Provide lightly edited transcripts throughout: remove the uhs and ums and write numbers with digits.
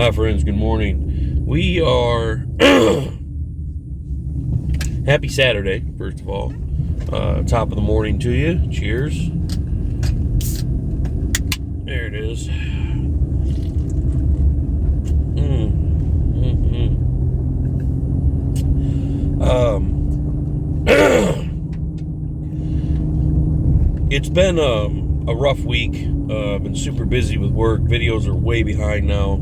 Hi, friends. Good morning. We are happy Saturday, first of all. Top of the morning to you. Cheers. There it is. It's been a rough week. I've been super busy with work. Videos are way behind now.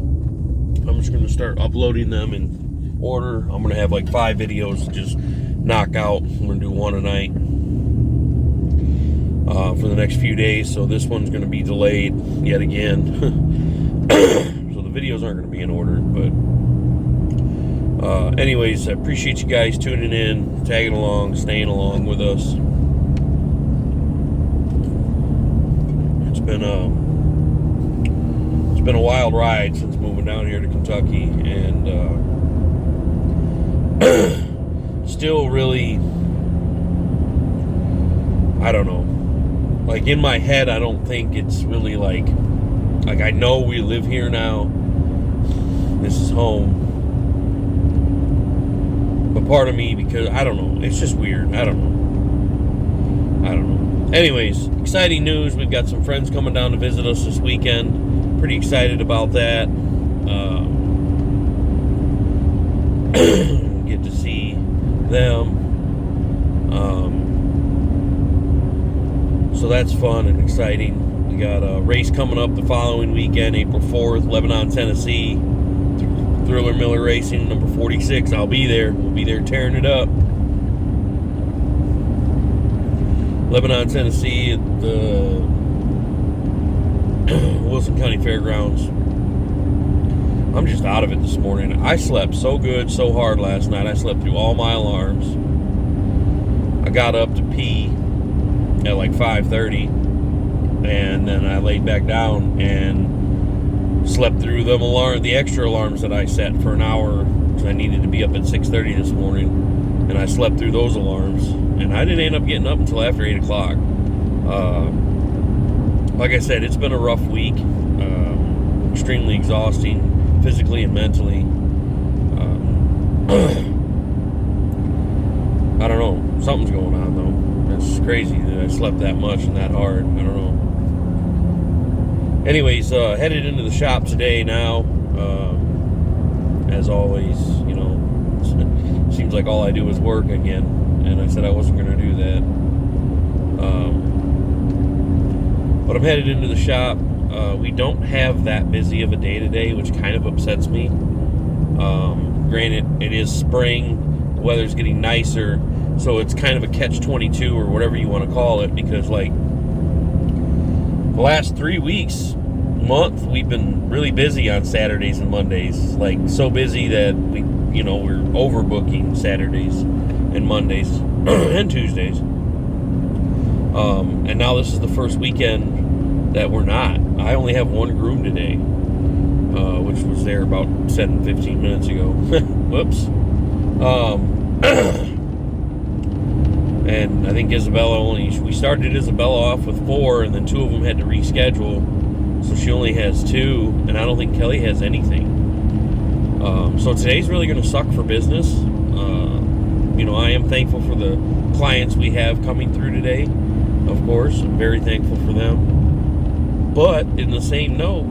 I'm just going to start uploading them in order. I'm going to have like 5 videos to just knock out. I'm going to do one a night for the next few days. So this one's going to be delayed yet again. So the videos aren't going to be in order. But anyways, I appreciate you guys tuning in, tagging along, staying along with us. It's been a wild ride since moving down here to Kentucky, and still really, I don't know, like in my head I don't think it's really like I know we live here now, this is home, but part of me, because I don't know, it's just weird. I don't know. Anyways, exciting news. We've got some friends coming down to visit us this weekend. Pretty excited about that. Get to see them. So that's fun and exciting. We got a race coming up the following weekend, April 4th, Lebanon, Tennessee. Thriller Miller Racing, number 46. I'll be there. We'll be there tearing it up. Lebanon, Tennessee at the Wilson County Fairgrounds. I'm just out of it this morning. I slept so good, so hard last night. I slept through all my alarms. I got up to pee at like 5:30, and then I laid back down and slept through the extra alarms that I set for an hour, because I needed to be up at 6:30 this morning, and I slept through those alarms. And I didn't end up getting up until after 8 o'clock. Like I said, it's been a rough week. Extremely exhausting, physically and mentally. I don't know. Something's going on, though. It's crazy that I slept that much and that hard. I don't know. Anyways, headed into the shop today now. As always, you know, it seems like all I do is work again. And I said I wasn't going to do that. But I'm headed into the shop. We don't have that busy of a day today, which kind of upsets me. Granted, it is spring. The weather's getting nicer. So it's kind of a catch-22 or whatever you want to call it. Because, like, the last 3 weeks, month, we've been really busy on Saturdays and Mondays. Like, so busy that we're overbooking Saturdays and Mondays and Tuesdays. And now this is the first weekend that we're not. I only have one groom today, which was there about 15 minutes ago. Whoops. And I think we started Isabella off with 4, and then 2 of them had to reschedule. So she only has 2, and I don't think Kelly has anything. So today's really going to suck for business. I am thankful for the clients we have coming through today. Of course, I'm very thankful for them. But in the same note,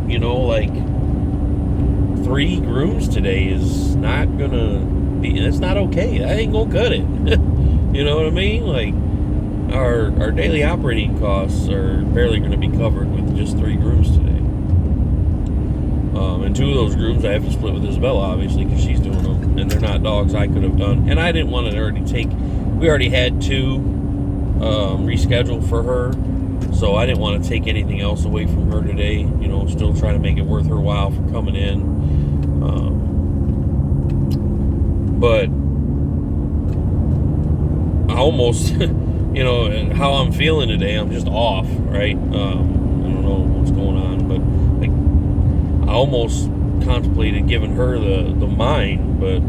3 grooms today is not gonna be. It's not okay. I ain't gonna cut it. You know what I mean? Like our daily operating costs are barely going to be covered with just 3 grooms today. And 2 of those grooms I have to split with Isabella, obviously, because she's doing them, and they're not dogs I could have done. And I didn't want to we already had 2 rescheduled for her, so I didn't want to take anything else away from her today. Still trying to make it worth her while for coming in. But I almost, how I'm feeling today, I'm just off, right? I don't know what's going on, but I almost contemplated giving her the mine, but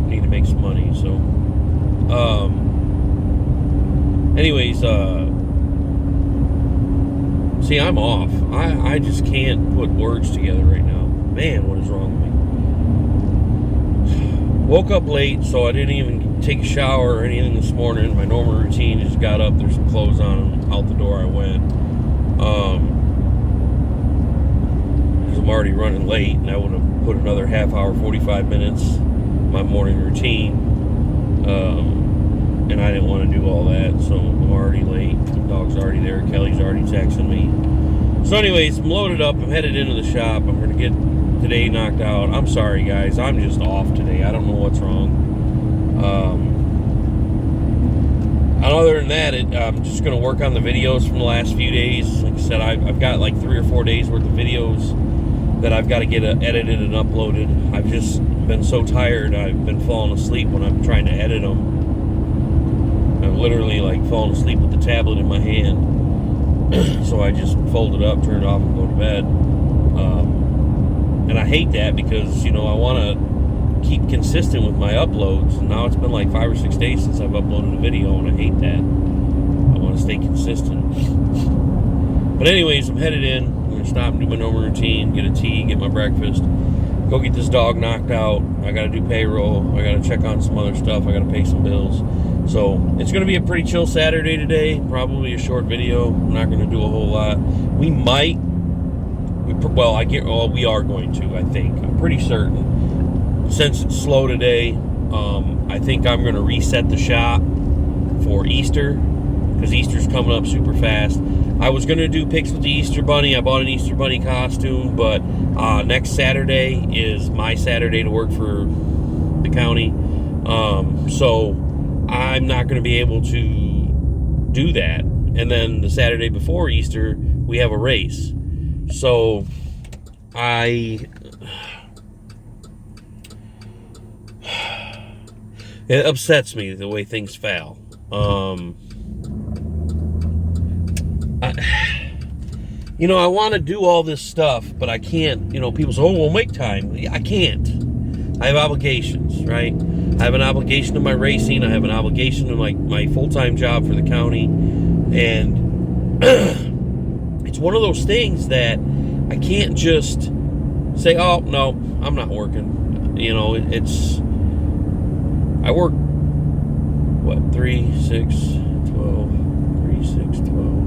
need to make some money. So, anyways, so See, I'm off. I just can't put words together right now. Man, what is wrong with me? Woke up late, so I didn't even take a shower or anything this morning. My normal routine, just got up, there's some clothes on, and out the door I went. Because I'm already running late, and I would have put another half hour, 45 minutes my morning routine. And I didn't want to do all that, so I'm already late. The dog's already there. Kelly's already texting me. So anyways, I'm loaded up. I'm headed into the shop. I'm going to get today knocked out. I'm sorry, guys. I'm just off today. I don't know what's wrong. And other than that, I'm just going to work on the videos from the last few days. Like I said, I've got like 3 or 4 days worth of videos that I've got to get edited and uploaded. I've just been so tired. I've been falling asleep when I'm trying to edit them. I've literally like fallen asleep with the tablet in my hand. So I just fold it up, turn it off, and go to bed. And I hate that because, I want to keep consistent with my uploads. And now it's been like 5 or 6 days since I've uploaded a video, and I hate that. I want to stay consistent. But anyways, I'm headed in. I'm going to stop and do my normal routine, get a tea, get my breakfast, go get this dog knocked out. I got to do payroll. I got to check on some other stuff. I got to pay some bills. So it's going to be a pretty chill Saturday today. Probably a short video. I'm not going to do a whole lot. We are going to, I think. I'm pretty certain. Since it's slow today, I think I'm going to reset the shop for Easter, because Easter's coming up super fast. I was going to do pics with the Easter Bunny. I bought an Easter Bunny costume, but next Saturday is my Saturday to work for the county. So I'm not going to be able to do that. And then the Saturday before Easter, we have a race. So it upsets me the way things fell. I want to do all this stuff, but I can't. People say, "Oh, we'll make time." I can't. I have obligations, right? I have an obligation to my racing. I have an obligation to my full-time job for the county. And it's one of those things that I can't just say, "Oh, no, I'm not working." I work, 3, 6, 12, 3, 6, 12,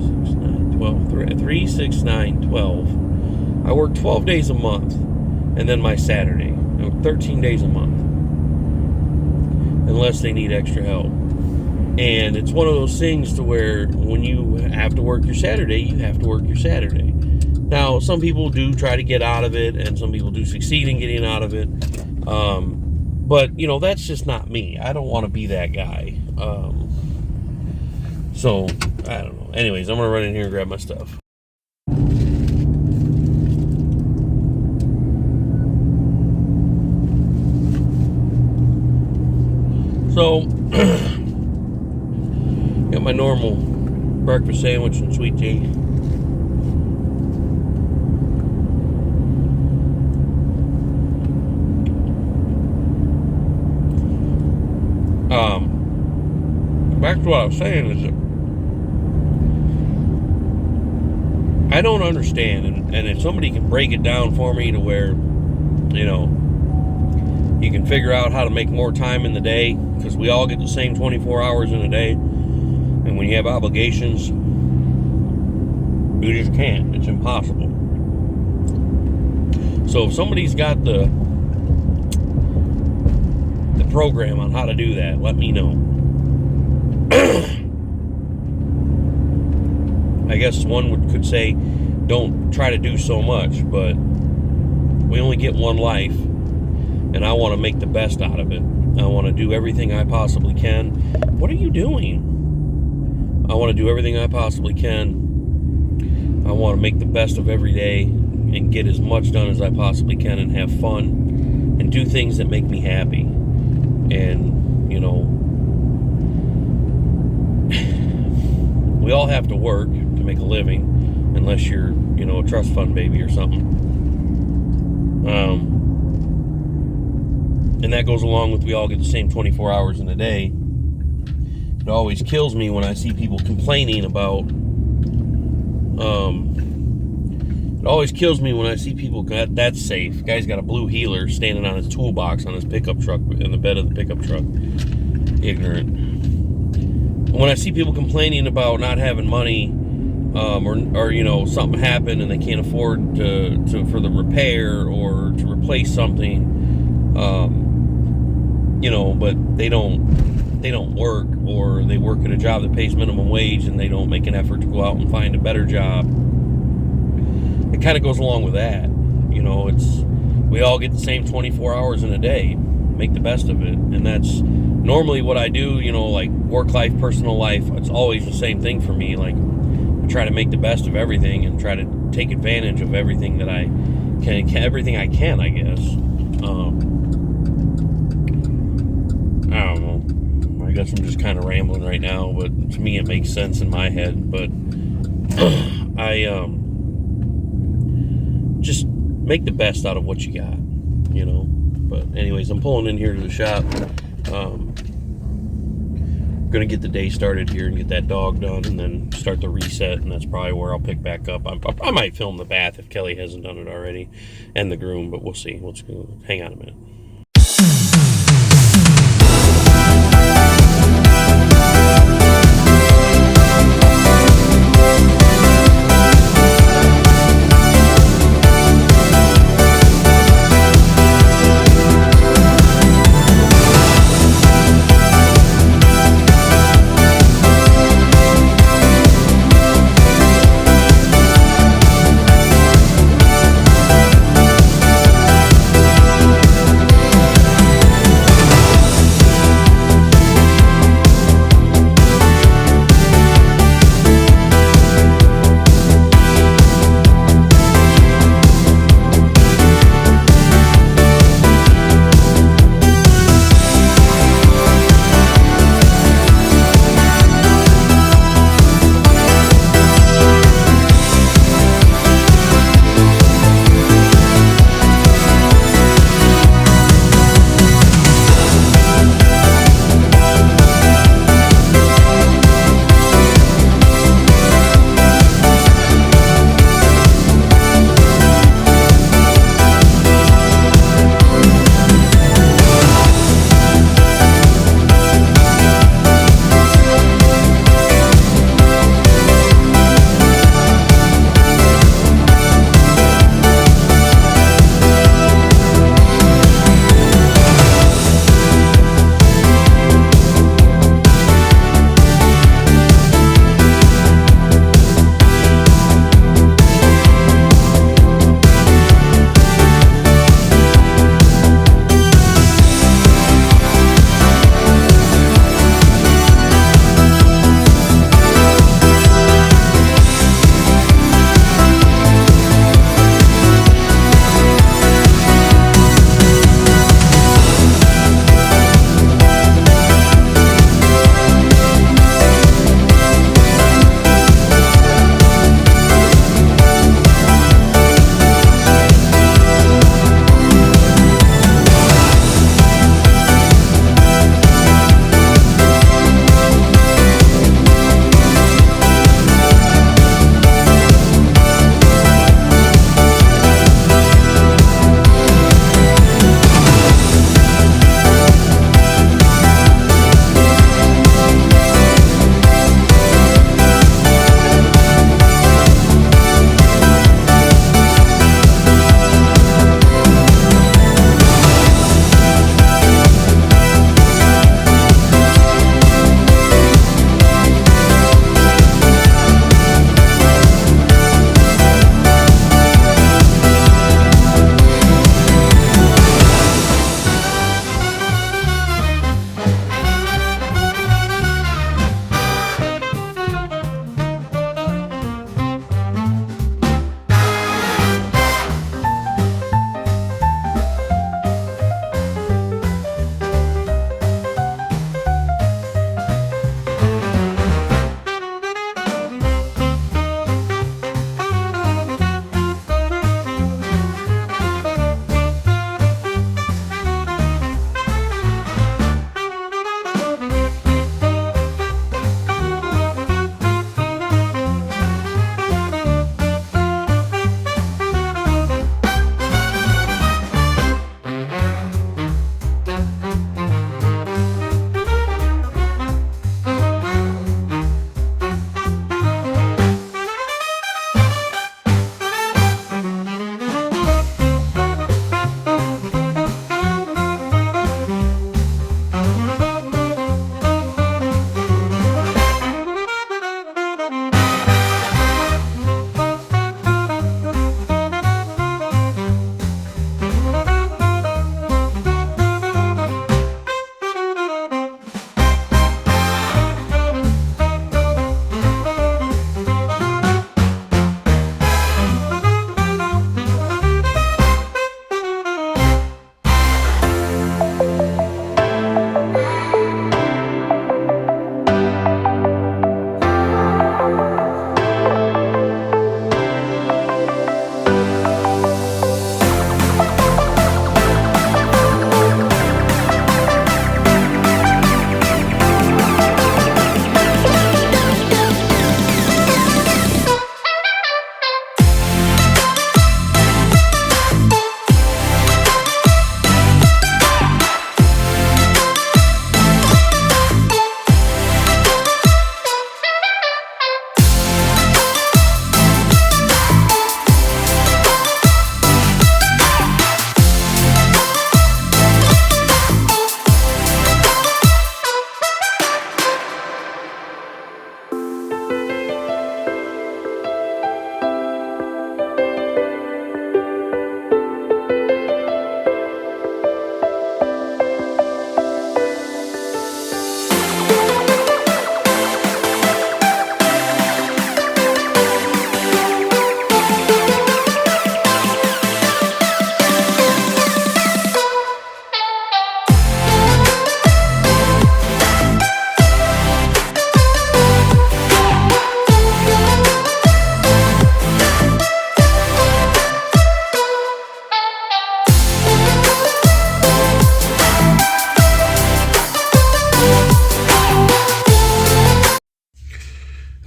6, 9, 12, 3, 6, 9, 12. I work 12 days a month, and then my Saturday. I work 13 days a month, unless they need extra help. And it's one of those things to where when you have to work your Saturday, you have to work your Saturday. Now, some people do try to get out of it, and some people do succeed in getting out of it. But, that's just not me. I don't want to be that guy. So, I don't know. Anyways, I'm going to run in here and grab my stuff. So, got my normal breakfast sandwich and sweet tea. Back to what I was saying is that I don't understand, and if somebody can break it down for me to where, you can figure out how to make more time in the day, because we all get the same 24 hours in a day, and when you have obligations, you just can't. It's impossible. So if somebody's got the program on how to do that, let me know. I guess one could say, don't try to do so much, but we only get one life, and I want to make the best out of it. I want to do everything I possibly can. What are you doing? I want to do everything I possibly can. I want to make the best of every day and get as much done as I possibly can and have fun and do things that make me happy. And, we all have to work to make a living, unless you're, a trust fund baby or something. And that goes along with we all get the same 24 hours in a day. It always kills me when I see people complaining about. It always kills me when I see people. That's safe. Guy's got a blue healer standing on his toolbox on his pickup truck in the bed of the pickup truck. Ignorant. When I see people complaining about not having money, or you know, something happened and they can't afford to for the repair or to replace something, you know, but they don't work, or they work at a job that pays minimum wage and they don't make an effort to go out and find a better job. It kind of goes along with that. You know, we all get the same 24 hours in a day. Make the best of it. And that's normally what I do, you know, like work life, personal life. It's always the same thing for me. Like, I try to make the best of everything and try to take advantage of everything that I can, I guess. I don't know. I guess I'm just kind of rambling right now, but to me it makes sense in my head. But just make the best out of what you got, you know. But anyways, I'm pulling in here to the shop. Gonna get the day started here and get that dog done, and then start the reset, and that's probably where I'll pick back up. I might film the bath if Kelly hasn't done it already, and the groom, but we'll see. Hang on a minute.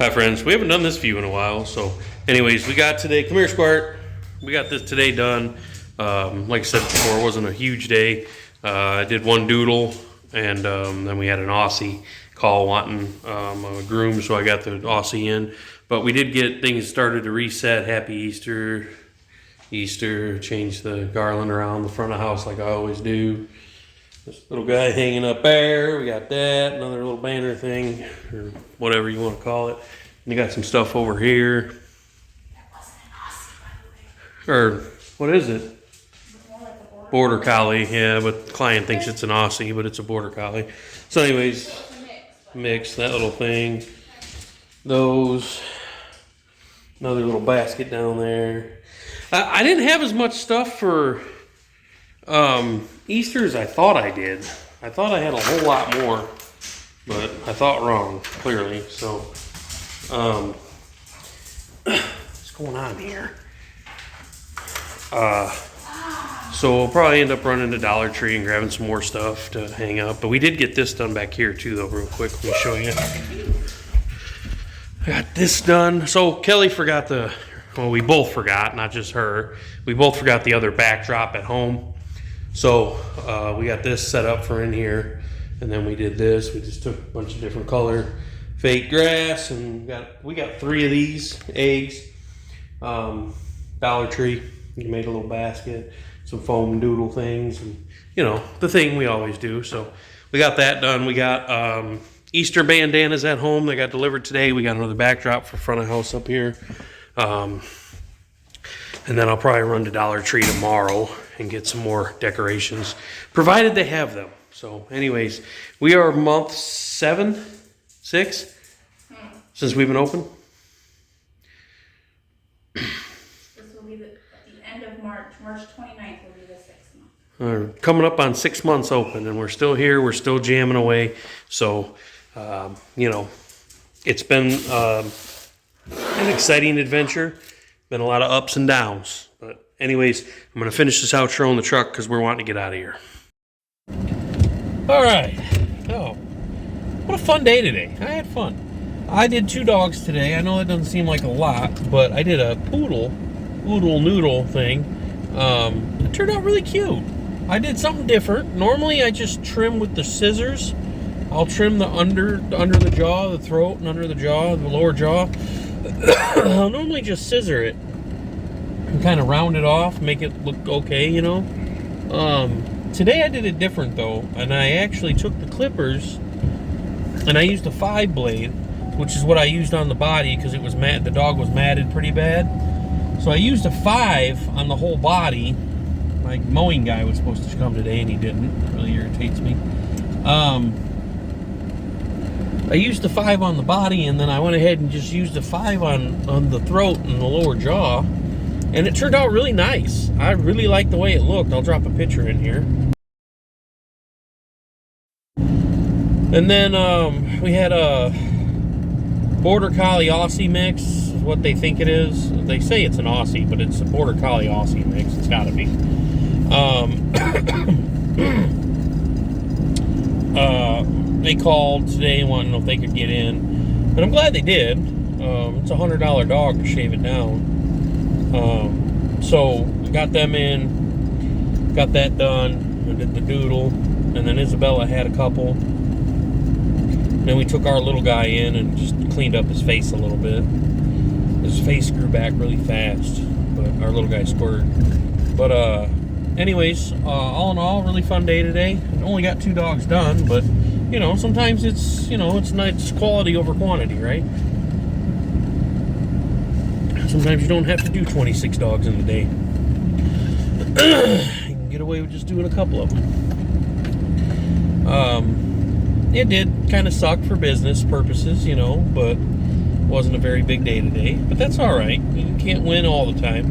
Hi friends, we haven't done this view in a while, so anyways, we got today, come here Squirt, we got this today done. Like I said before, it wasn't a huge day. I did one doodle, and then we had an Aussie call wanting a groom, so I got the Aussie in. But we did get things started to reset. Happy Easter, changed the garland around the front of the house like I always do. This little guy hanging up there, we got that, another little banner thing, or whatever you want to call it. And you got some stuff over here. That wasn't an Aussie, by the way. Or, what is it? More like a Border Collie, yeah, but the client thinks it's an Aussie, but it's a Border Collie. So anyways, mix, that little thing. Those, another little basket down there. I didn't have as much stuff for Easter as I thought I did. I thought I had a whole lot more, but I thought wrong, clearly. So, what's going on here? So we'll probably end up running to Dollar Tree and grabbing some more stuff to hang up. But we did get this done back here too, though, real quick. Let me show you. I got this done. So Kelly forgot well, we both forgot, not just her. We both forgot the other backdrop at home. So we got this set up for in here. And then we did this. We just took a bunch of different color fake grass, and we got 3 of these eggs. Dollar Tree. We made a little basket, some foam doodle things, and you know, the thing we always do. So we got that done. We got Easter bandanas at home. They got delivered today. We got another backdrop for front of house up here. And then I'll probably run to Dollar Tree tomorrow and get some more decorations, provided they have them. So anyways, we are month 6 since we've been open. End of March 29th will be the 6th month. We're coming up on 6 months open, and we're still here. We're still jamming away. So, you know, it's been an exciting adventure. Been a lot of ups and downs. But anyways, I'm going to finish this outro in the truck because we're wanting to get out of here. All right. Oh, what a fun day today. I had fun. I did 2 dogs today. I know that doesn't seem like a lot, but I did a poodle noodle thing. It turned out really cute. I did something different. Normally I just trim with the scissors. I'll trim the under the jaw, the throat, and under the jaw, the lower jaw. I'll normally just scissor it and kind of round it off, make it look okay, you know. Today I did it different though, and I actually took the clippers and I used a 5 blade, which is what I used on the body because it was the dog was matted pretty bad. So I used a 5 on the whole body. My mowing guy was supposed to come today and he didn't. It really irritates me. I used the 5 on the body, and then I went ahead and just used a 5 on the throat and the lower jaw. And it turned out really nice. I really like the way it looked. I'll drop a picture in here. And then we had a Border Collie Aussie mix, is what they think it is. They say it's an Aussie, but it's a Border Collie Aussie mix. It's got to be. They called today wanting to know if they could get in, but I'm glad they did. It's a $100 dog to shave it down. So got them in, got that done. I did the doodle, and then Isabella had a couple. Then we took our little guy in and just cleaned up his face a little bit. His face grew back really fast, but our little guy squirted. But anyways, all in all, really fun day today. I only got 2 dogs done, but you know, sometimes it's, you know, it's nice quality over quantity, right? Sometimes you don't have to do 26 dogs in a day. You can get away with just doing a couple of them. It did kind of suck for business purposes, you know, but wasn't a very big day today. But that's all right. You can't win all the time.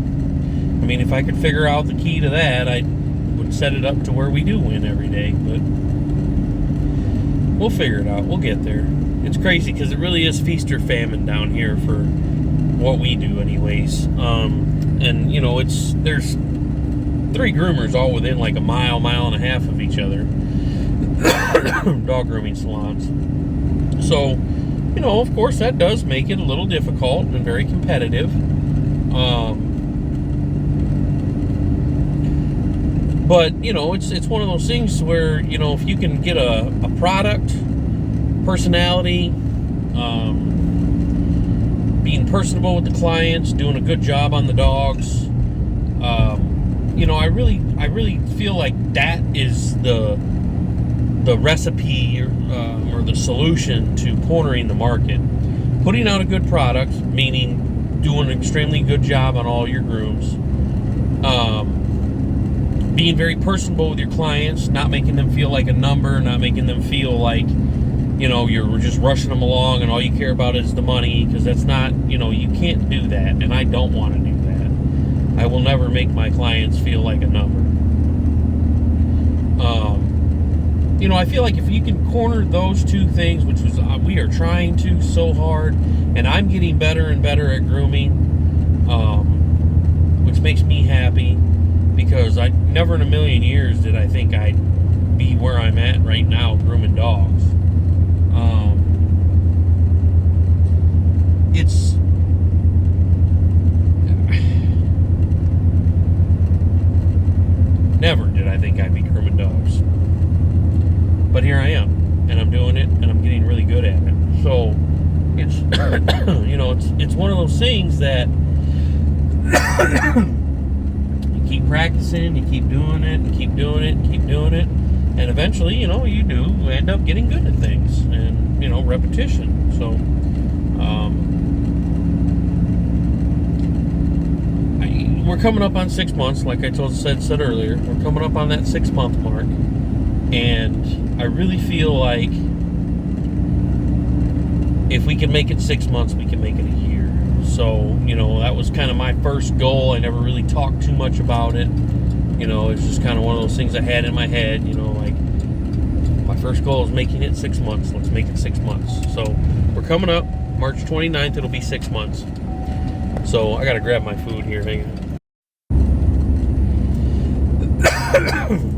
I mean, if I could figure out the key to that, I would set it up to where we do win every day. But we'll figure it out. We'll get there. It's crazy because it really is feast or famine down here for what we do anyways. And, you know, there's 3 groomers all within like a mile and a half of each other. Dog grooming salons. So of course, that does make it a little difficult and very competitive. But, it's one of those things where, if you can get a product, personality, being personable with the clients, doing a good job on the dogs, I really feel like that is the recipe or the solution to cornering the market. Putting out a good product, meaning doing an extremely good job on all your grooms. Being very personable with your clients, not making them feel like a number, not making them feel like, you're just rushing them along and all you care about is the money, because that's not, you can't do that, and I don't want to do that. I will never make my clients feel like a number. I feel like if you can corner those two things, which was we are trying to so hard, and I'm getting better and better at grooming, which makes me happy, because I never in a million years did I think I'd be where I'm at right now grooming dogs. It's never did I think I'd be grooming dogs, but here I am, and I'm doing it, and I'm getting really good at it. So it's it's one of those things that you keep practicing, you keep doing it, and keep doing it, and keep doing it, and eventually, you do end up getting good at things, and repetition. So we're coming up on 6 months, like I said earlier. We're coming up on that 6 month mark, and I really feel like if we can make it 6 months, we can make it a year. So, that was kind of my first goal. I never really talked too much about it. It's just kind of one of those things I had in my head, like my first goal is making it 6 months. Let's make it 6 months. So we're coming up March 29th. It'll be 6 months. So I got to grab my food here. Hang on.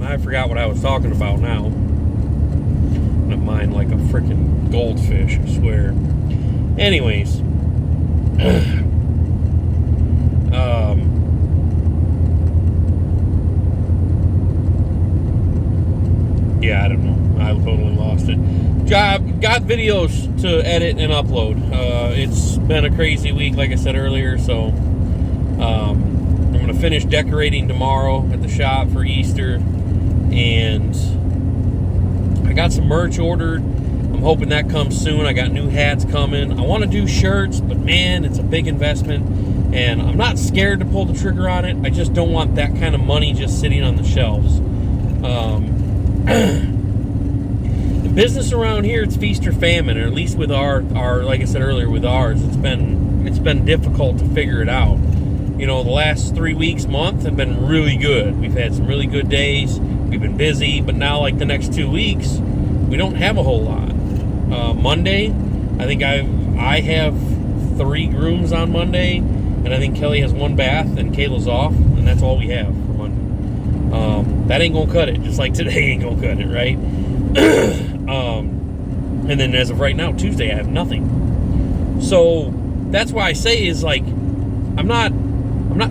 I forgot what I was talking about now. I'm gonna mind like a freaking goldfish, I swear. Anyways, yeah, I don't know. I totally lost it. Got videos to edit and upload. It's been a crazy week, like I said earlier, so I'm going to finish decorating tomorrow at the shop for Easter, and I got some merch ordered. I'm hoping that comes soon. I got new hats coming. I want to do shirts, but man, it's a big investment, and I'm not scared to pull the trigger on it. I just don't want that kind of money just sitting on the shelves. The business around here, it's feast or famine, or at least with our like I said earlier, with ours, it's been difficult to figure it out. The last 3 weeks, month have been really good. We've had some really good days. We've been busy, but now like the next 2 weeks, we don't have a whole lot. Monday, I think I have 3 grooms on Monday, and I think Kelly has 1 bath, and Kayla's off, and that's all we have for Monday. That ain't gonna cut it, just like today ain't gonna cut it, right? And then as of right now, Tuesday, I have nothing. So that's why I say is like, I'm not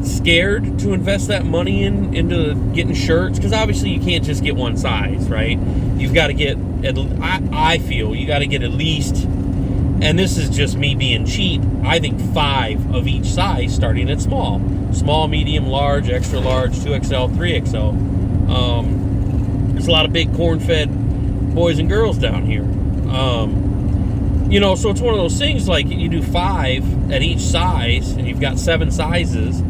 scared to invest that money into getting shirts, because obviously you can't just get one size, right? You've got to get, I feel you got to get at least, and this is just me being cheap, I think 5 of each size, starting at small, medium, large, extra large, 2XL, 3XL. There's a lot of big corn-fed boys and girls down here. So it's one of those things, like you do 5 at each size, and you've got 7 sizes.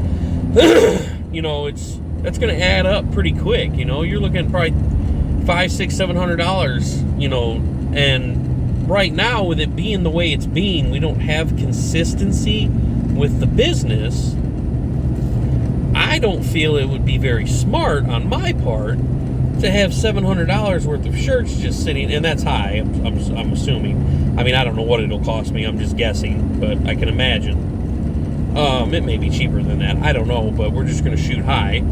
That's going to add up pretty quick. You're looking at probably $500, $600, $700. And right now, with it being the way it's being, we don't have consistency with the business. I don't feel it would be very smart on my part to have $700 worth of shirts just sitting, and that's high. I'm assuming. I mean, I don't know what it'll cost me. I'm just guessing, but I can imagine. It may be cheaper than that. I don't know, but we're just going to shoot high.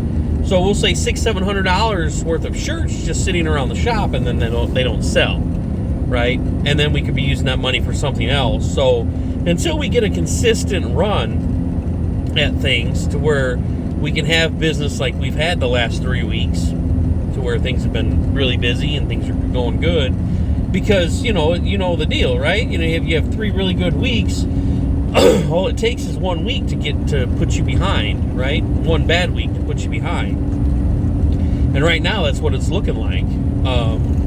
So we'll say $600, $700 worth of shirts just sitting around the shop, and then they don't sell. right? And then we could be using that money for something else. So until we get a consistent run at things to where we can have business like we've had the last 3 weeks, to where things have been really busy and things are going good, because you know the deal, right? If you have 3 really good weeks, all it takes is 1 week to put you behind, right? 1 bad week to put you behind. And right now that's what it's looking like.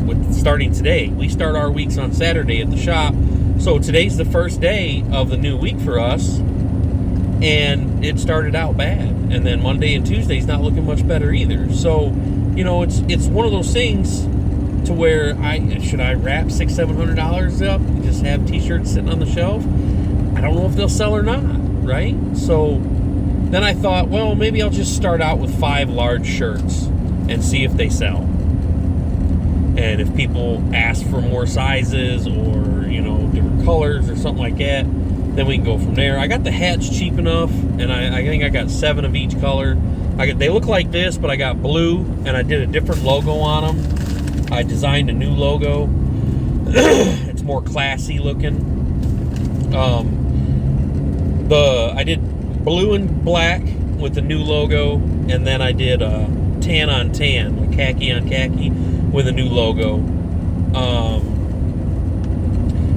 With starting today, we start our weeks on Saturday at the shop, so today's the first day of the new week for us, and it started out bad, and then Monday and Tuesday's not looking much better either. So it's one of those things to where should I wrap $600-700 up and just have t-shirts sitting on the shelf? I don't know if they'll sell or not, right? So then I thought, well, maybe I'll just start out with 5 large shirts and see if they sell. And if people ask for more sizes or, different colors or something like that, then we can go from there. I got the hats cheap enough, and I think I got 7 of each color. They look like this, but I got blue, and I did a different logo on them. I designed a new logo. It's more classy looking. I did blue and black with the new logo, and then I did tan on tan, like khaki on khaki, with a new logo.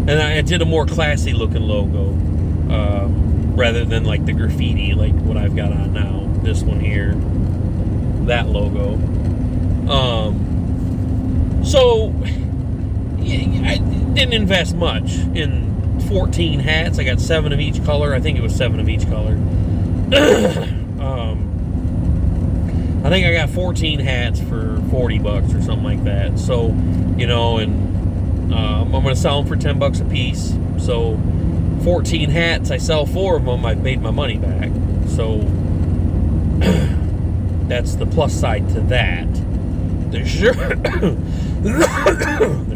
And I did a more classy looking logo, rather than like the graffiti, like what I've got on now. This one here, that logo. So yeah, I didn't invest much in 14 hats. I got 7 of each color. I think it was 7 of each color. I think I got 14 hats for $40 or something like that. So, I'm going to sell them for $10 a piece. So 14 hats, I sell 4 of them, I've made my money back. So that's the plus side to that. The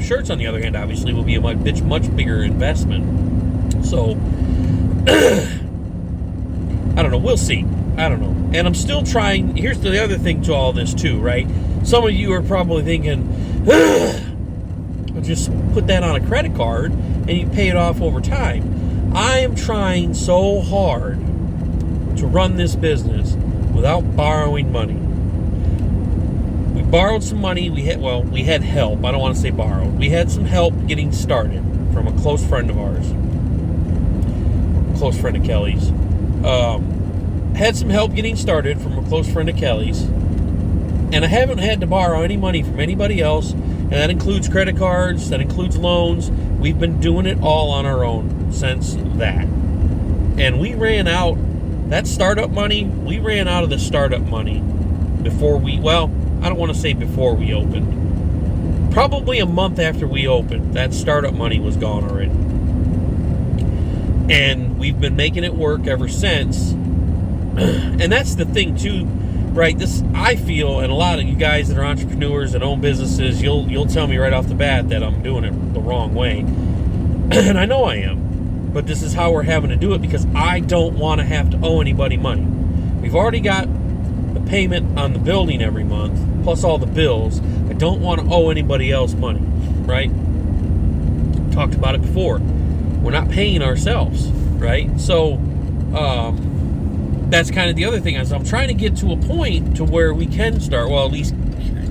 shirts, on the other hand, obviously will be a much bigger investment. So I don't know. We'll see. I don't know. And I'm still trying. Here's the other thing to all this too, right? Some of you are probably thinking, just put that on a credit card and you pay it off over time. I am trying so hard to run this business without borrowing money. We borrowed some money. We had help. I don't want to say borrowed. We had some help getting started from a close friend of ours. Close friend of Kelly's. Had some help getting started from a close friend of Kelly's. And I haven't had to borrow any money from anybody else. And that includes credit cards. That includes loans. We've been doing it all on our own since that. And we ran out. That startup money, we ran out of the startup money before I don't want to say before we opened. Probably a month after we opened, that startup money was gone already. And we've been making it work ever since. And that's the thing too, right? I feel, and a lot of you guys that are entrepreneurs that own businesses, you'll tell me right off the bat that I'm doing it the wrong way. And I know I am. But this is how we're having to do it, because I don't want to have to owe anybody money. We've already got the payment on the building every month, plus all the bills. I don't want to owe anybody else money, right? Talked about it before. We're not paying ourselves, right? So that's kind of the other thing, is I'm trying to get to a point to where we can start, well, at least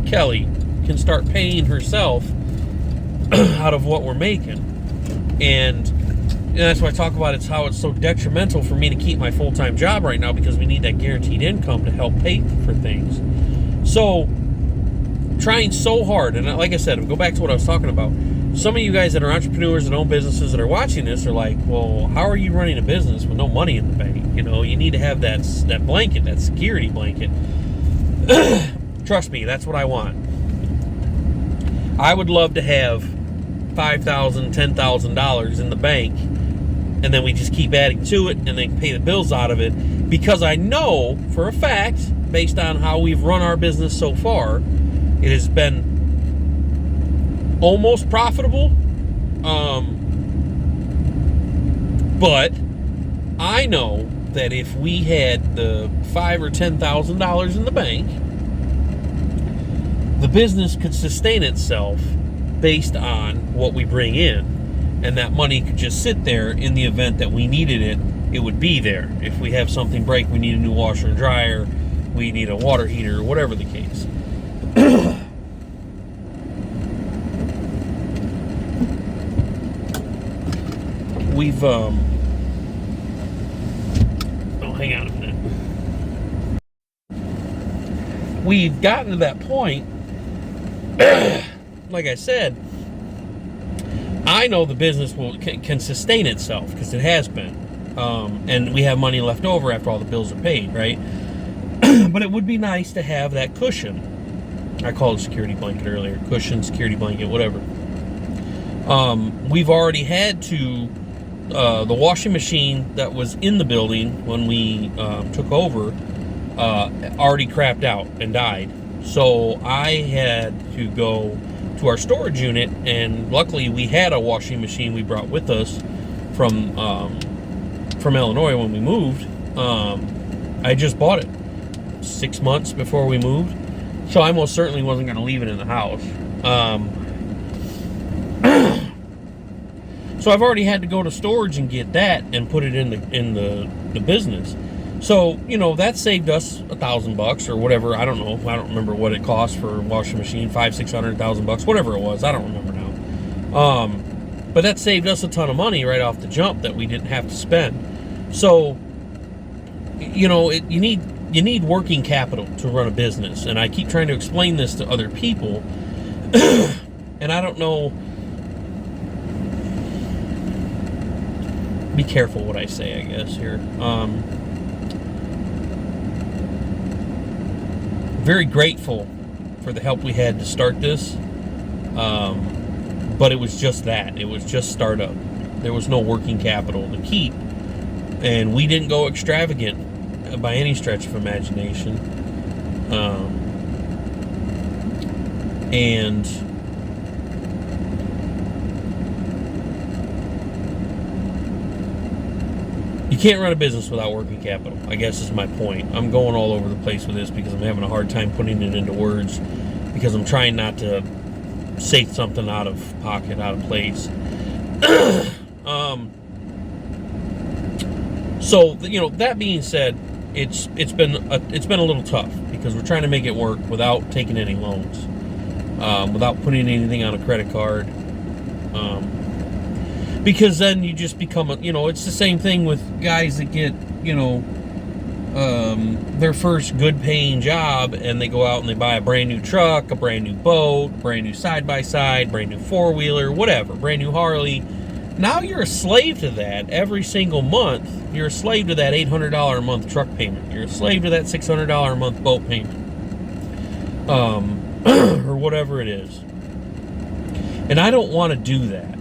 Kelly can start paying herself out of what we're making. And that's why I talk about how it's so detrimental for me to keep my full-time job right now, because we need that guaranteed income to help pay for things. So, trying so hard, and like I said, go back to what I was talking about. Some of you guys that are entrepreneurs and own businesses that are watching this are like, well, how are you running a business with no money in the bank? You need to have that blanket, that security blanket. Trust me, that's what I want. I would love to have $5,000, $10,000 in the bank, and then we just keep adding to it and then pay the bills out of it, because I know for a fact, based on how we've run our business so far, it has been almost profitable. But I know that if we had the $5,000 or $10,000 in the bank, the business could sustain itself based on what we bring in. And that money could just sit there in the event that we needed it. It would be there. If we have something break, we need a new washer and dryer, we need a water heater, whatever the case. We've hang on a minute. We've gotten to that point. Like I said, I know the business can sustain itself because it has been, and we have money left over after all the bills are paid, right? But it would be nice to have that cushion. I called it security blanket earlier. Cushion, security blanket, whatever. We've already had to. The washing machine that was in the building when we took over already crapped out and died. So I had to go to our storage unit, and luckily we had a washing machine we brought with us from Illinois when we moved. I just bought it 6 months before we moved, so I most certainly wasn't going to leave it in the house. So I've already had to go to storage and get that and put it in the business. So, you know, that saved us $1,000 or whatever. I don't know. I don't remember what it cost for a washing machine. $500, $600, $1,000, whatever it was. I don't remember now. But that saved us a ton of money right off the jump that we didn't have to spend. So, you know, you need working capital to run a business. And I keep trying to explain this to other people. And I don't know. Be careful what I say, I guess, here. Very grateful for the help we had to start this, but it was just that. It was just startup. There was no working capital to keep, and we didn't go extravagant by any stretch of imagination. And you can't run a business without working capital, I guess is my point. I'm going all over the place with this because I'm having a hard time putting it into words because I'm trying not to say something out of pocket, out of place. So, you know, that being said, it's been a little tough because we're trying to make it work without taking any loans, without putting anything on a credit card. Because then you just become it's the same thing with guys that get, their first good paying job and they go out and they buy a brand new truck, a brand new boat, brand new side-by-side, brand new four-wheeler, whatever, brand new Harley. Now you're a slave to that every single month. You're a slave to that $800 a month truck payment. You're a slave to that $600 a month boat payment. Or whatever it is. And I don't want to do that.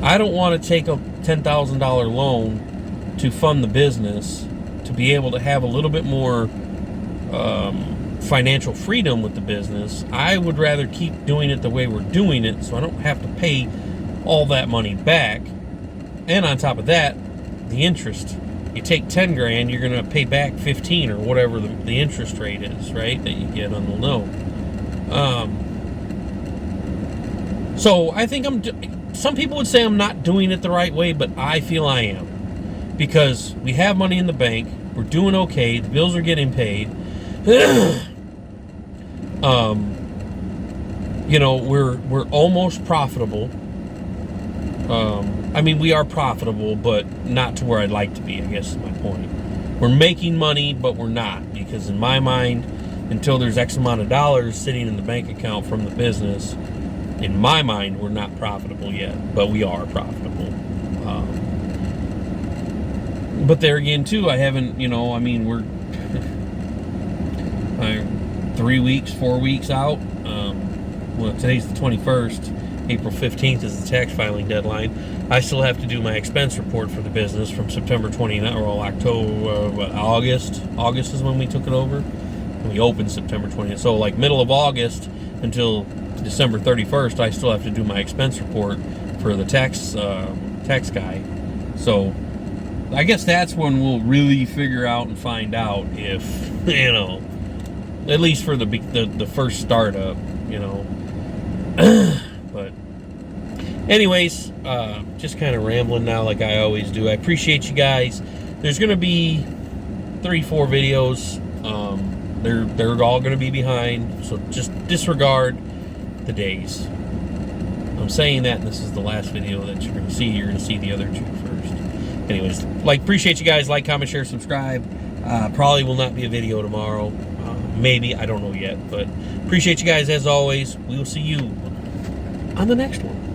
I don't want to take a $10,000 loan to fund the business to be able to have a little bit more financial freedom with the business. I would rather keep doing it the way we're doing it so I don't have to pay all that money back. And on top of that, the interest. You take 10 grand, you're going to pay back 15 or whatever the interest rate is, right, that you get on the loan. So I think some people would say I'm not doing it the right way, but I feel I am. Because we have money in the bank, we're doing okay, the bills are getting paid. We're almost profitable. We are profitable, but not to where I'd like to be, I guess is my point. We're making money, but we're not. Because in my mind, until there's X amount of dollars sitting in the bank account from the business, in my mind, we're not profitable yet, but we are profitable. But there again, too, I haven't, we're 3 weeks, 4 weeks out. Today's the 21st. April 15th is the tax filing deadline. I still have to do my expense report for the business from September 29th, or August. August is when we took it over. We opened September 20th. So, like, middle of August until December 31st, I still have to do my expense report for the tax guy. So I guess that's when we'll really figure out and find out if, at least for the first startup, But anyways, just kind of rambling now like I always do. I appreciate you guys. There's going to be 3-4 videos. They're all going to be behind, so just disregard the days. I'm saying that, and this is the last video that you're going to see. You're going to see the other 2 first. Anyways, appreciate you guys. Like, comment, share, subscribe. Probably will not be a video tomorrow. Maybe, I don't know yet, but appreciate you guys as always. We will see you on the next one.